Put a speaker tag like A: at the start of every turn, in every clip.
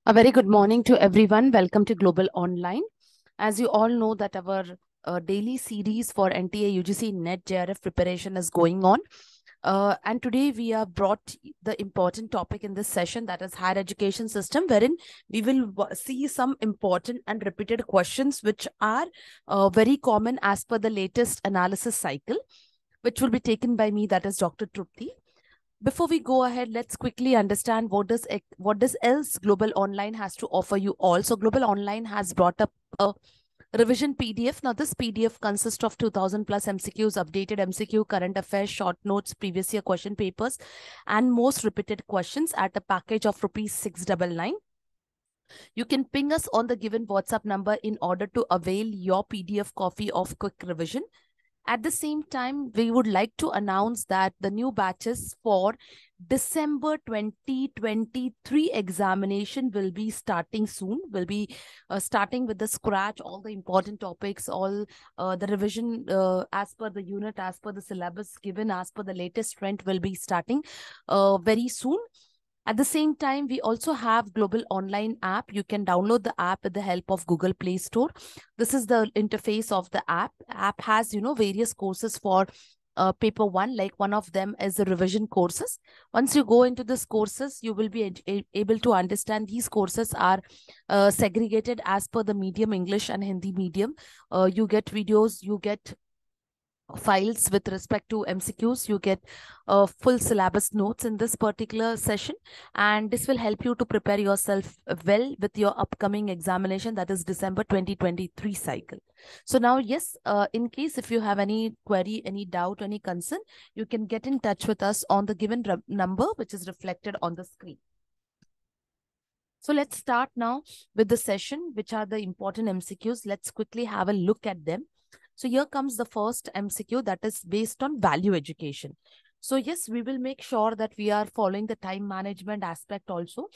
A: A very good morning to everyone. Welcome to Global Online. As you all know that our daily series for NTA UGC NET JRF preparation is going on. And today we have brought the important topic in this session, that is higher education system, wherein we will see some important and repeated questions which are very common as per the latest analysis cycle, which will be taken by me, that is Dr. Triptii. Before we go ahead, let's quickly understand what does else Global Online has to offer you all. So Global Online has brought up a revision PDF. Now this PDF consists of 2000 plus MCQs, updated MCQ, current affairs, short notes, previous year question papers, and most repeated questions at a package of ₹699. You can ping us on the given WhatsApp number in order to avail your PDF copy of quick revision. At the same time, we would like to announce that the new batches for December 2023 examination will be starting soon. We'll be starting with the scratch, all the important topics, all the revision as per the unit, as per the syllabus given, as per the latest trend will be starting very soon. At the same time, we also have Global Online app. You can download the app with the help of Google Play Store. This is the interface of the app. App has, various courses for paper one. Like one of them is the revision courses. Once you go into these courses, you will be able to understand these courses are segregated as per the medium, English and Hindi medium. You get videos, you get files with respect to MCQs, you get full syllabus notes in this particular session, and this will help you to prepare yourself well with your upcoming examination, that is December 2023 cycle. So now, yes, in case if you have any query, any doubt, any concern, you can get in touch with us on the given number, which is reflected on the screen. So let's start now with the session, which are the important MCQs. Let's quickly have a look at them. So here comes the first MCQ, that is based on value education. So yes, we will make sure that we are following the time management aspect also.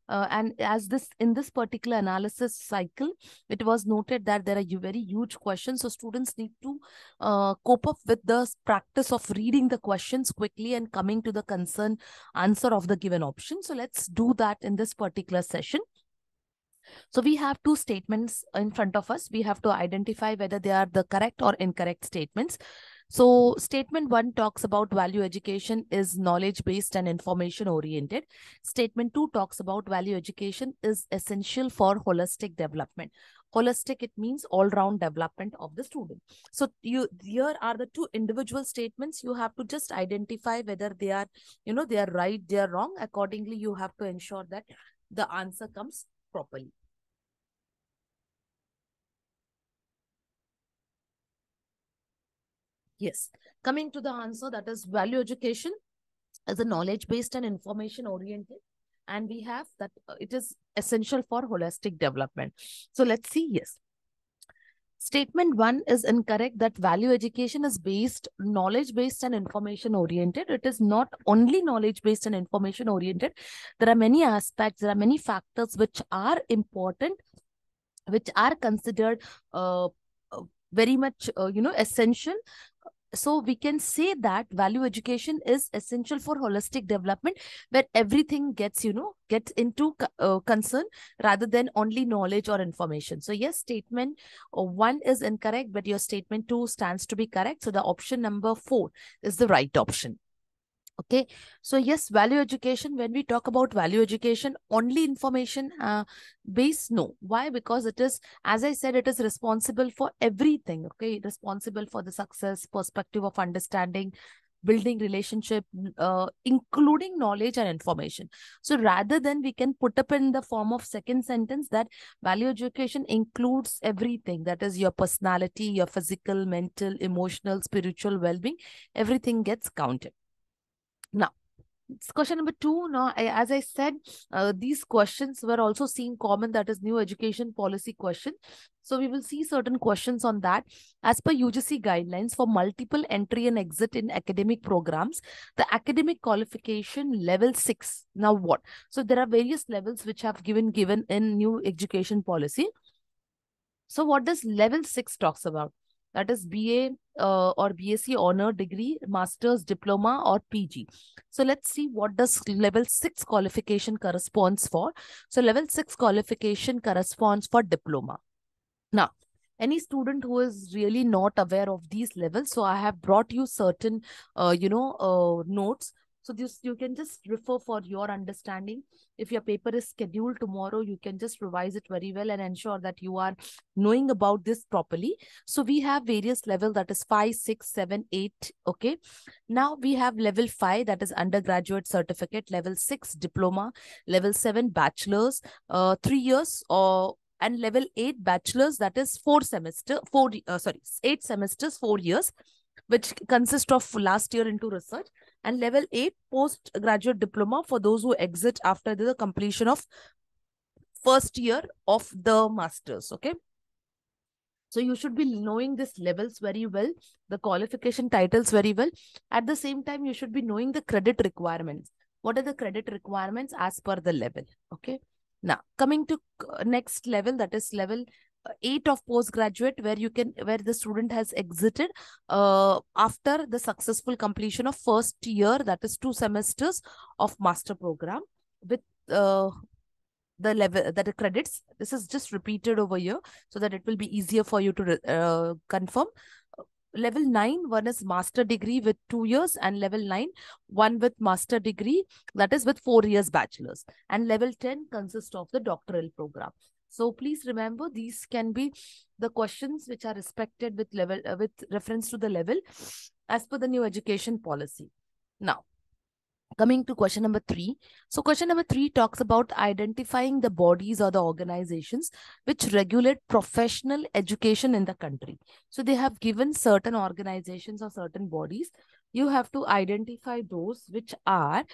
A: And as in this particular analysis cycle, it was noted that there are very huge questions. So students need to cope up with the practice of reading the questions quickly and coming to the concerned answer of the given option. So let's do that in this particular session. So we have two statements in front of us. We have to identify whether they are the correct or incorrect statements. So statement 1 talks about value education is knowledge-based and information-oriented. Statement 2 talks about value education is essential for holistic development. Holistic, it means all-round development of the student. So here are the two individual statements. You have to just identify whether they are, they are right, they are wrong. Accordingly, you have to ensure that the answer comes properly. Yes, coming to the answer, that is value education is a knowledge-based and information-oriented. And we have that it is essential for holistic development. So let's see, yes. Statement 1 is incorrect, that value education is knowledge-based and information-oriented. It is not only knowledge-based and information-oriented. There are many aspects, there are many factors which are important, which are considered very much, essential. So we can say that value education is essential for holistic development, where everything gets into concern rather than only knowledge or information. So yes, statement 1 is incorrect, but your statement 2 stands to be correct. So the option number 4 is the right option. Okay, so yes, value education, when we talk about value education, only information based, no. Why? Because it is, as I said, it is responsible for everything. Okay, responsible for the success, perspective of understanding, building relationship, including knowledge and information. So rather than we can put up in the form of second sentence that value education includes everything, that is your personality, your physical, mental, emotional, spiritual well-being, everything gets counted. Now, question number 2. Now, as I said, these questions were also seen common, that is new education policy question. So we will see certain questions on that. As per UGC guidelines for multiple entry and exit in academic programs, the academic qualification level 6. Now what? So there are various levels which have given in new education policy. So what does level 6 talks about? that is BA or BSc honor degree, master's, diploma, or PG. So let's see what does level 6 qualification corresponds for. So level 6 qualification corresponds for diploma. Now, any student who is really not aware of these levels, so I have brought you certain, notes. So this you can just refer for your understanding. If your paper is scheduled tomorrow, you can just revise it very well and ensure that you are knowing about this properly. So we have various levels, that is 5, 6, 7, 8. Okay. Now we have level 5, that is undergraduate certificate, level 6 diploma, level 7 bachelor's, 3 years, or and level 8 bachelor's, that is 8 semesters, 4 years, which consist of last year into research, and level 8 postgraduate diploma for those who exit after the completion of first year of the masters. Okay. So you should be knowing these levels very well, the qualification titles very well. At the same time, you should be knowing the credit requirements. What are the credit requirements as per the level? Okay. Now, coming to next level, that is level 8 of postgraduate, where the student has exited after the successful completion of first year, that is 2 semesters of master program with the level that the credits. This is just repeated over here so that it will be easier for you to confirm. Level 9, one is master degree with 2 years, and level 9, one with master degree, that is with 4 years bachelor's, and level 10 consists of the doctoral program. So please remember, these can be the questions which are respected with level with reference to the level as per the new education policy. Now, coming to question number 3. So question number 3 talks about identifying the bodies or the organizations which regulate professional education in the country. So they have given certain organizations or certain bodies. You have to identify those which are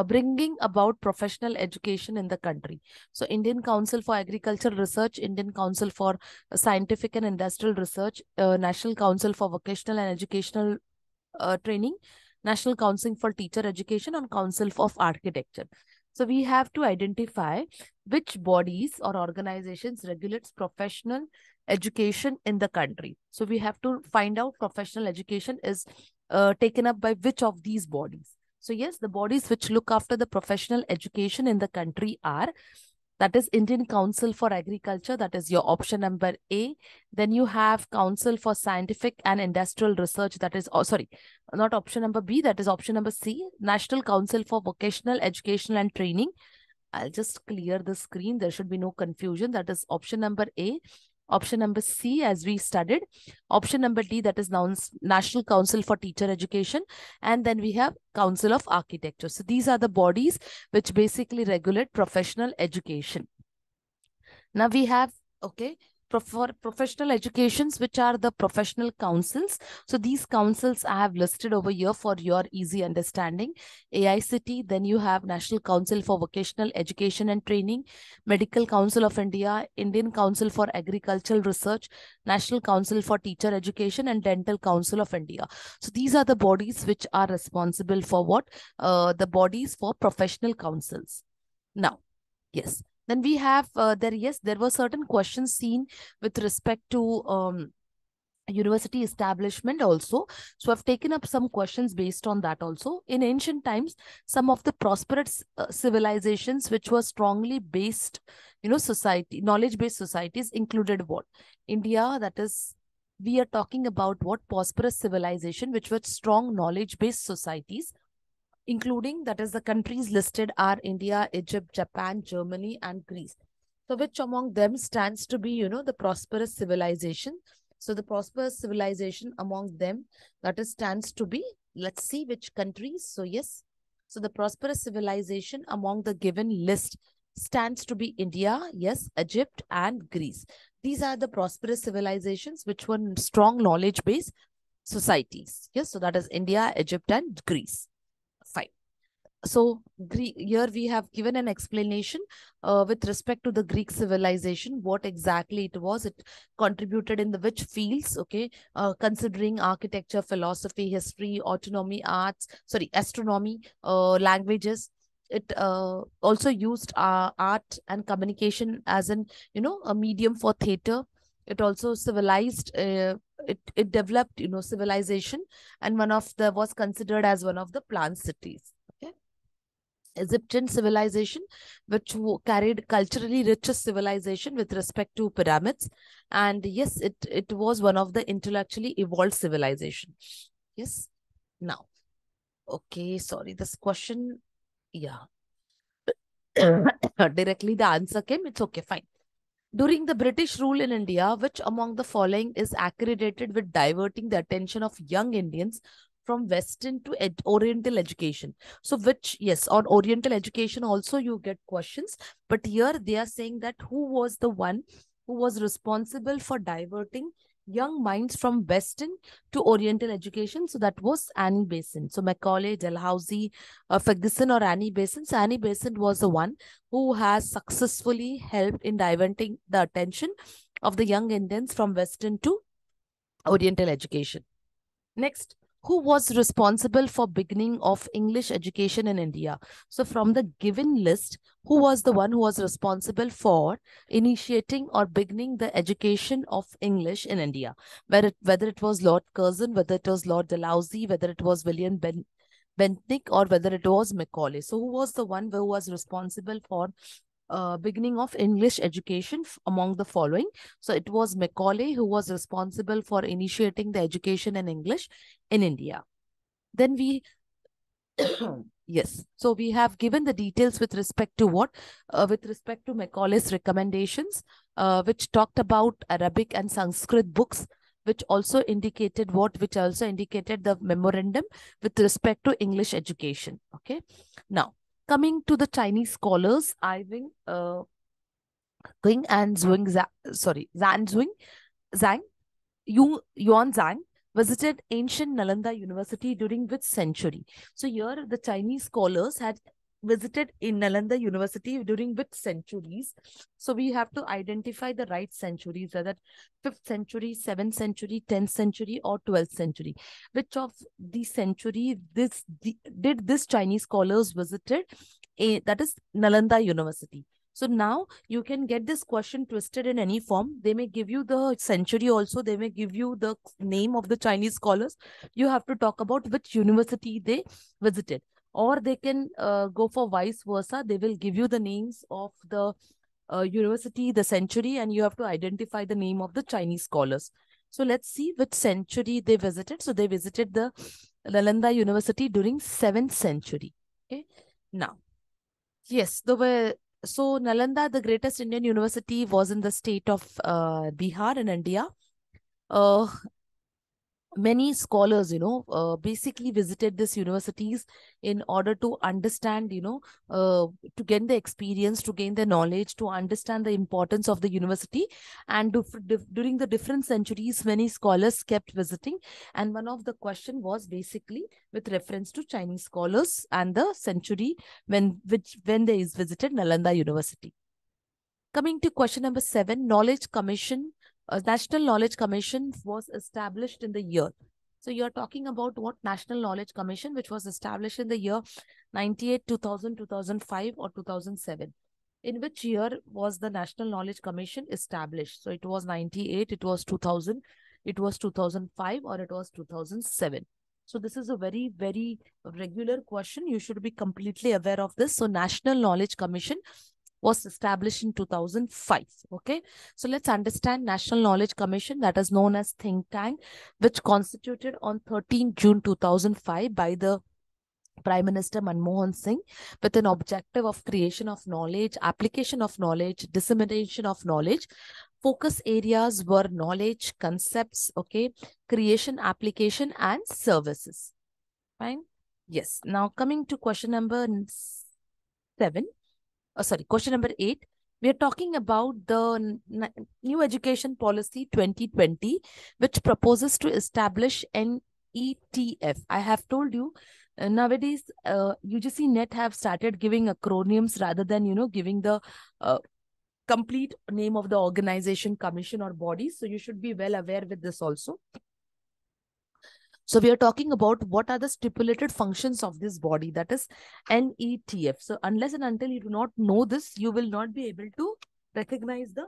A: bringing about professional education in the country. So Indian Council for Agricultural Research, Indian Council for Scientific and Industrial Research, National Council for Vocational and Educational Training, National Council for Teacher Education, and Council of Architecture. So we have to identify which bodies or organizations regulates professional education in the country. So we have to find out professional education is taken up by which of these bodies. So yes, the bodies which look after the professional education in the country are, that is Indian Council for Agriculture, that is your option number A. Then you have Council for Scientific and Industrial Research, that is, not option number B, that is option number C, National Council for Vocational Education and Training. I'll just clear the screen. There should be no confusion. That is option number A. Option number C, as we studied. Option number D, that is National Council for Teacher Education. And then we have Council of Architecture. So these are the bodies which basically regulate professional education. Now we have, okay, for professional educations, which are the professional councils. So these councils I have listed over here for your easy understanding. AICT, then you have National Council for Vocational Education and Training, Medical Council of India, Indian Council for Agricultural Research, National Council for Teacher Education, and Dental Council of India. So these are the bodies which are responsible for what? The bodies for professional councils. Now, yes. Then we have there were certain questions seen with respect to university establishment also. So I've taken up some questions based on that also. In ancient times, some of the prosperous civilizations which were strongly based, knowledge-based societies included what? India, that is, we are talking about what? Prosperous civilization, which were strong knowledge-based societies, including, that is, the countries listed are India, Egypt, Japan, Germany, and Greece. So which among them stands to be, the prosperous civilization? So the prosperous civilization among them, that is, stands to be, let's see which countries. So yes, so the prosperous civilization among the given list stands to be India, yes, Egypt, and Greece. These are the prosperous civilizations which were strong knowledge-based societies. Yes, so that is India, Egypt, and Greece. Fine. So here we have given an explanation with respect to the Greek civilization, what exactly it was. It contributed in the which fields, okay, considering architecture, philosophy, history, astronomy, languages. It also used art and communication as a medium for theater. It also civilized it developed, civilization, and was considered as one of the planned cities. Okay. Egyptian civilization, which carried culturally richest civilization with respect to pyramids. And yes, it was one of the intellectually evolved civilization. Yes. Now, okay, sorry, this question, yeah. Directly the answer came, it's okay, fine. During the British rule in India, which among the following is accredited with diverting the attention of young Indians from Western to Oriental education? So, which, yes, on Oriental education also you get questions, but here they are saying that who was the one who was responsible for diverting young minds from Western to Oriental education? So, that was Annie Besant. So, Macaulay, Dalhousie, Ferguson, or Annie Besant. So, Annie Besant was the one who has successfully helped in diverting the attention of the young Indians from Western to Oriental education. Next, who was responsible for beginning of English education in India? So from the given list, who was the one who was responsible for initiating or beginning the education of English in India? Whether it was Lord Curzon, whether it was Lord Dalhousie, whether it was William Bentinck, or whether it was Macaulay. So who was the one who was responsible for beginning of English education among the following? So it was Macaulay who was responsible for initiating the education in English in India. Then we, yes, so we have given the details with respect to what? With respect to Macaulay's recommendations, which talked about Arabic and Sanskrit books, which also indicated what? Which also indicated the memorandum with respect to English education. Okay. Now, coming to the Chinese scholars, Ivan Qing and Zhang, Yuan Zhang visited ancient Nalanda University during which century? So here the Chinese scholars had visited in Nalanda University during which centuries? So we have to identify the right centuries, whether 5th century, 7th century, 10th century, or 12th century. Which of the century did this Chinese scholars visited? That is Nalanda University. So now you can get this question twisted in any form. They may give you the century also. They may give you the name of the Chinese scholars. You have to talk about which university they visited. Or they can go for vice versa. They will give you the names of the university, the century, and you have to identify the name of the Chinese scholars. So let's see which century they visited. So they visited the Nalanda University during 7th century. Okay. Now, yes, so Nalanda, the greatest Indian university, was in the state of Bihar in India. Many scholars, basically visited these universities in order to understand, to gain the experience, to gain the knowledge, to understand the importance of the university. And during the different centuries, many scholars kept visiting. And one of the question was basically with reference to Chinese scholars and the century when they visited Nalanda University. Coming to question number 7, Knowledge Commission. National Knowledge Commission was established in the year. So you're talking about what? National Knowledge Commission, which was established in the year 98, 2000, 2005, or 2007. In which year was the National Knowledge Commission established? So it was 98, it was 2000, it was 2005, or it was 2007. So this is a very, very regular question. You should be completely aware of this. So National Knowledge Commission was established in 2005. Okay. So let's understand National Knowledge Commission, that is known as think tank, which constituted on 13 June 2005 by the Prime Minister Manmohan Singh with an objective of creation of knowledge, application of knowledge, dissemination of knowledge. Focus areas were knowledge, concepts, okay, creation, application, and services. Fine. Yes. Now coming to question number 7. Question number 8. We are talking about the new education policy 2020, which proposes to establish NETF. I have told you nowadays UGC NET have started giving acronyms rather than, giving the complete name of the organization, commission, or body. So you should be well aware with this also. So we are talking about what are the stipulated functions of this body, that is NETF. So unless and until you do not know this, you will not be able to recognize the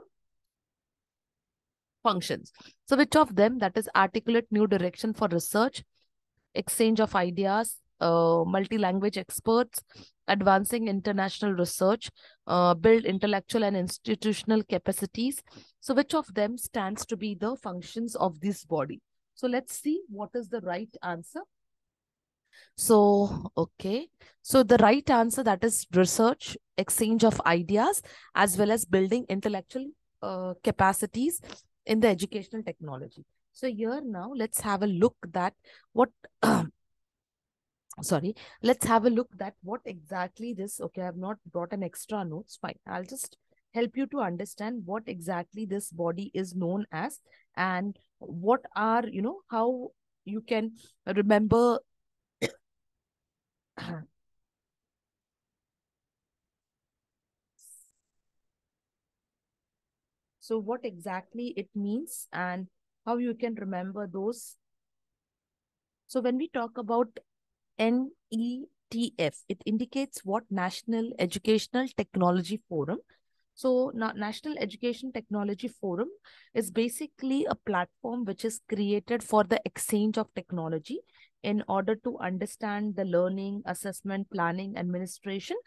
A: functions. So which of them, that is articulate new direction for research, exchange of ideas, multi-language experts, advancing international research, build intellectual and institutional capacities. So which of them stands to be the functions of this body? So let's see what is the right answer. So, okay. So the right answer, that is research, exchange of ideas, as well as building intellectual capacities in the educational technology. So here now, let's have a look that what sorry, let's have a look that what exactly this, okay, I have not brought an extra notes, fine. I'll just help you to understand what exactly this body is known as and what are, how you can remember so what exactly it means and how you can remember those. So when we talk about NETF, it indicates what National Educational Technology Forum. So National Education Technology Forum is basically a platform which is created for the exchange of technology in order to understand the learning, assessment, planning, administration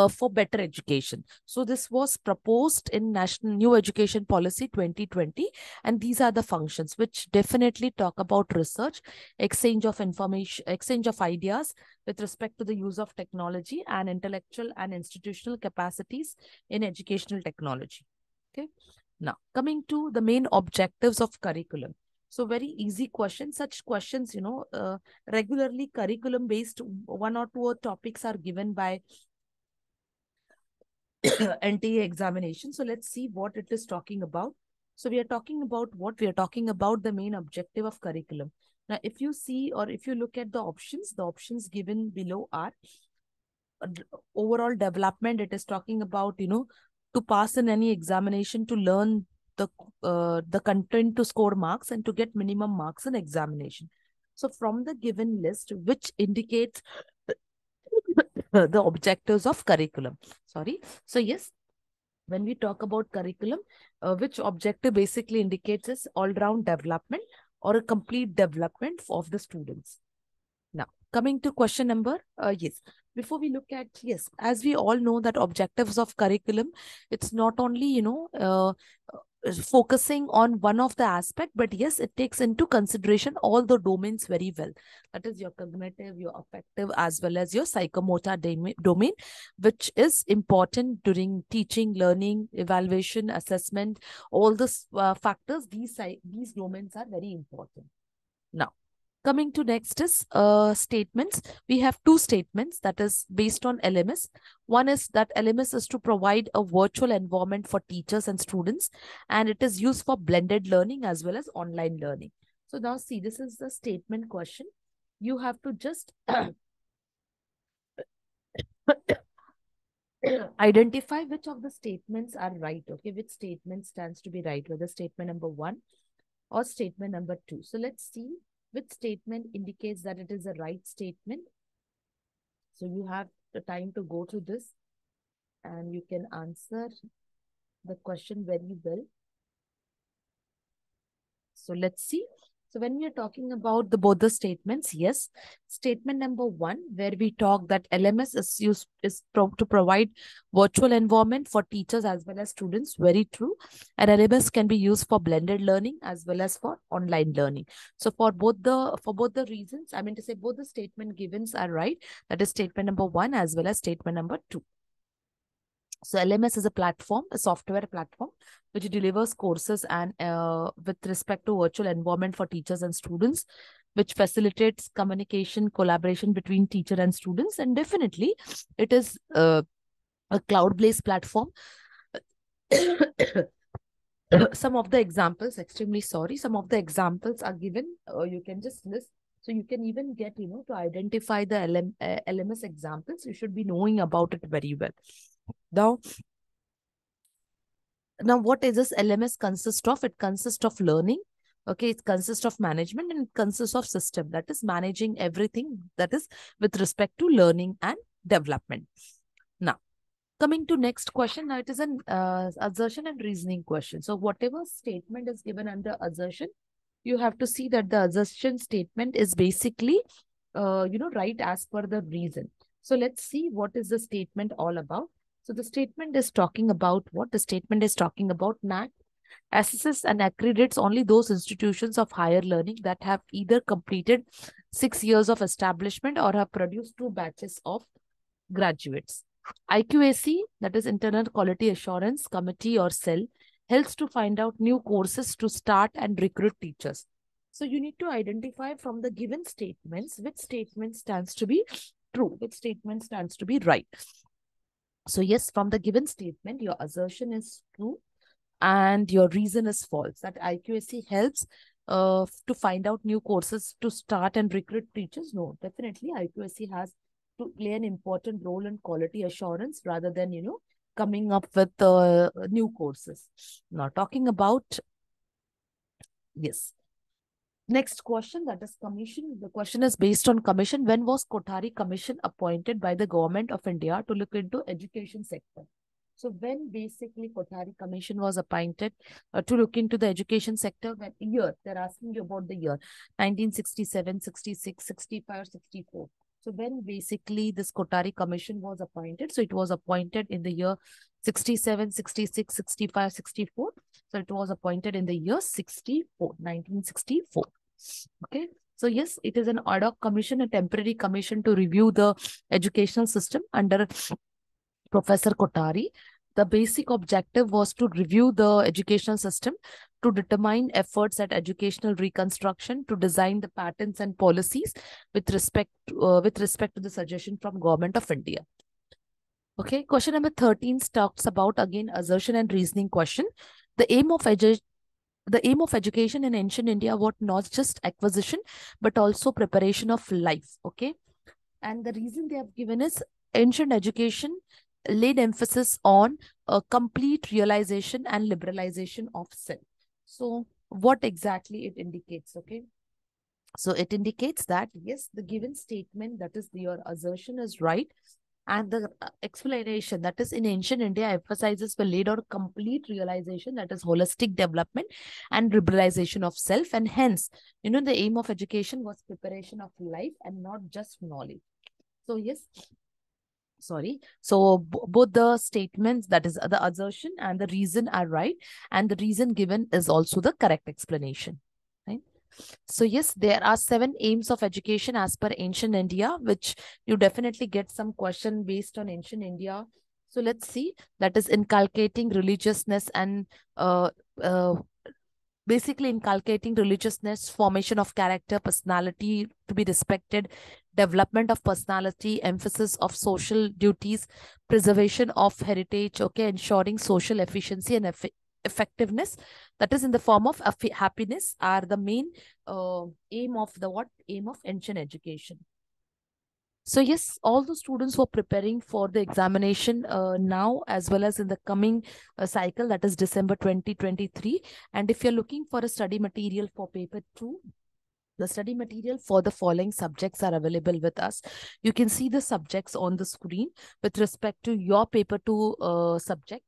A: for better education. So this was proposed in National New Education Policy 2020, and these are the functions which definitely talk about research, exchange of information, exchange of ideas with respect to the use of technology and intellectual and institutional capacities in educational technology. Okay. Now, coming to the main objectives of curriculum. So very easy question. Such questions, regularly curriculum based one or two topics are given by NTA examination. So let's see what it is talking about. So we are talking about what? We are talking about the main objective of curriculum. Now, if you see or if you look at the options given below are overall development. It is talking about, to pass in any examination, to learn the content, to score marks and to get minimum marks in examination. So from the given list, which indicates the objectives of curriculum. Sorry. So yes, when we talk about curriculum, which objective basically indicates is all-round development or a complete development of the students. Now, coming to question number, yes, before we look at, yes, as we all know that objectives of curriculum, it's not only, focusing on one of the aspect, but yes, it takes into consideration all the domains very well. That is your cognitive, your affective, as well as your psychomotor domain, which is important during teaching, learning, evaluation, assessment, all these factors, these domains are very important. Now, coming to next is statements. We have two statements that is based on LMS. One is that LMS is to provide a virtual environment for teachers and students, and it is used for blended learning as well as online learning. So now see, this is the statement question. You have to just identify which of the statements are right. Okay, which statement stands to be right, whether statement number 1 or statement number 2. So let's see which statement indicates that it is a right statement. So you have the time to go through this and you can answer the question very well. So let's see. So when we are talking about both the statements, yes, statement number 1, where we talk that LMS is used to provide virtual environment for teachers as well as students, very true. And LMS can be used for blended learning as well as for online learning. So for both the reasons, I mean to say both the statement givens are right. That is statement number 1 as well as statement number 2. So LMS is a platform, a software platform, which delivers courses and with respect to virtual environment for teachers and students, which facilitates communication, collaboration between teacher and students. And definitely it is a cloud-based platform. Some of the examples, extremely sorry, some of the examples are given. You can just list. So you can even get, to identify the LMS examples. You should be knowing about it very well. Now, what is this LMS consist of? It consists of learning. Okay, it consists of management and it consists of system. That is managing everything that is with respect to learning and development. Now, Coming to next question, now it is an assertion and reasoning question. So whatever statement is given under assertion, you have to see that the assertion statement is basically, right as per the reason. So let's see what is the statement all about. So the statement is talking about what? The statement is talking about NAC assesses and accredits only those institutions of higher learning that have either completed 6 years of establishment or have produced 2 batches of graduates. IQAC, that is Internal Quality Assurance Committee or cell, helps to find out new courses to start and recruit teachers. So you need to identify from the given statements which statement stands to be true, which statement stands to be right. So yes, from the given statement, your assertion is true and your reason is false. That IQAC helps to find out new courses to start and recruit teachers. No, definitely IQAC has to play an important role in quality assurance rather than, coming up with new courses. Now talking about, yes. Next question, that is commission. The question is based on commission. When was Kothari Commission appointed by the Government of India to look into education sector? So when basically Kothari Commission was appointed to look into the education sector, when year, they're asking you about the year, 1967, 66, 65, 64. So when basically this Kothari Commission was appointed, so it was appointed in the year 67, 66, 65, 64. So it was appointed in the year 64, 1964. Okay. So yes, it is an ad hoc commission, a temporary commission to review the educational system under Professor Kothari. The basic objective was to review the educational system, to determine efforts at educational reconstruction, to design the patterns and policies with respect to the suggestion from Government of India. Okay, question number 13 talks about again assertion and reasoning question. The aim of education in ancient India was not just acquisition, but also preparation of life. Okay, and the reason they have given is ancient education laid emphasis on a complete realization and liberalization of self. So what exactly it indicates? Okay, so it indicates that yes, the given statement, that is your assertion, is right. And the explanation, that is in ancient India, emphasizes were laid on complete realization, that is holistic development and liberalization of self. And hence, the aim of education was preparation of life and not just knowledge. So yes, sorry. So both the statements, that is the assertion and the reason, are right. And the reason given is also the correct explanation. Right? So yes, there are 7 aims of education as per ancient India, which you definitely get some question based on ancient India. So let's see. That is inculcating religiousness and basically inculcating religiousness, formation of character, personality to be respected, development of personality, emphasis of social duties, preservation of heritage, okay, ensuring social efficiency and effectiveness, that is in the form of happiness, are the main aim of ancient education. So yes, all the students who are preparing for the examination now as well as in the coming cycle, that is December 2023. And if you're looking for a study material for paper 2, the study material for the following subjects are available with us. You can see the subjects on the screen with respect to your paper 2 subject.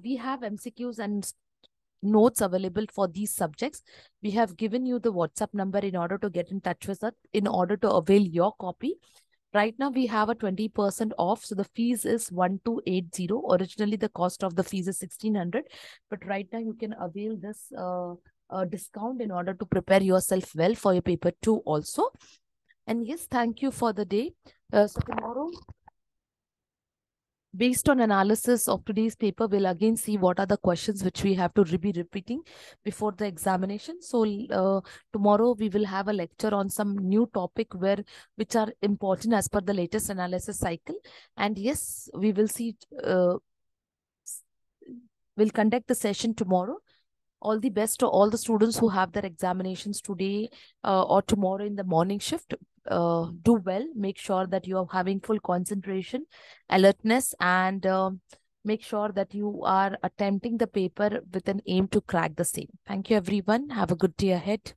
A: We have MCQs and notes available for these subjects. We have given you the WhatsApp number in order to get in touch with us, in order to avail your copy. Right now, we have a 20% off. So the fees is 1280. Originally, the cost of the fees is 1600. But right now, you can avail this discount in order to prepare yourself well for your paper 2 also. And yes, thank you for the day. So tomorrow, based on analysis of today's paper, we'll again see what are the questions which we have to be repeating before the examination. So tomorrow we will have a lecture on some new topic which are important as per the latest analysis cycle. And yes, we will see, we'll conduct the session tomorrow. All the best to all the students who have their examinations today or tomorrow in the morning shift. Do well. Make sure that you are having full concentration, alertness, and make sure that you are attempting the paper with an aim to crack the same. Thank you, everyone. Have a good day ahead.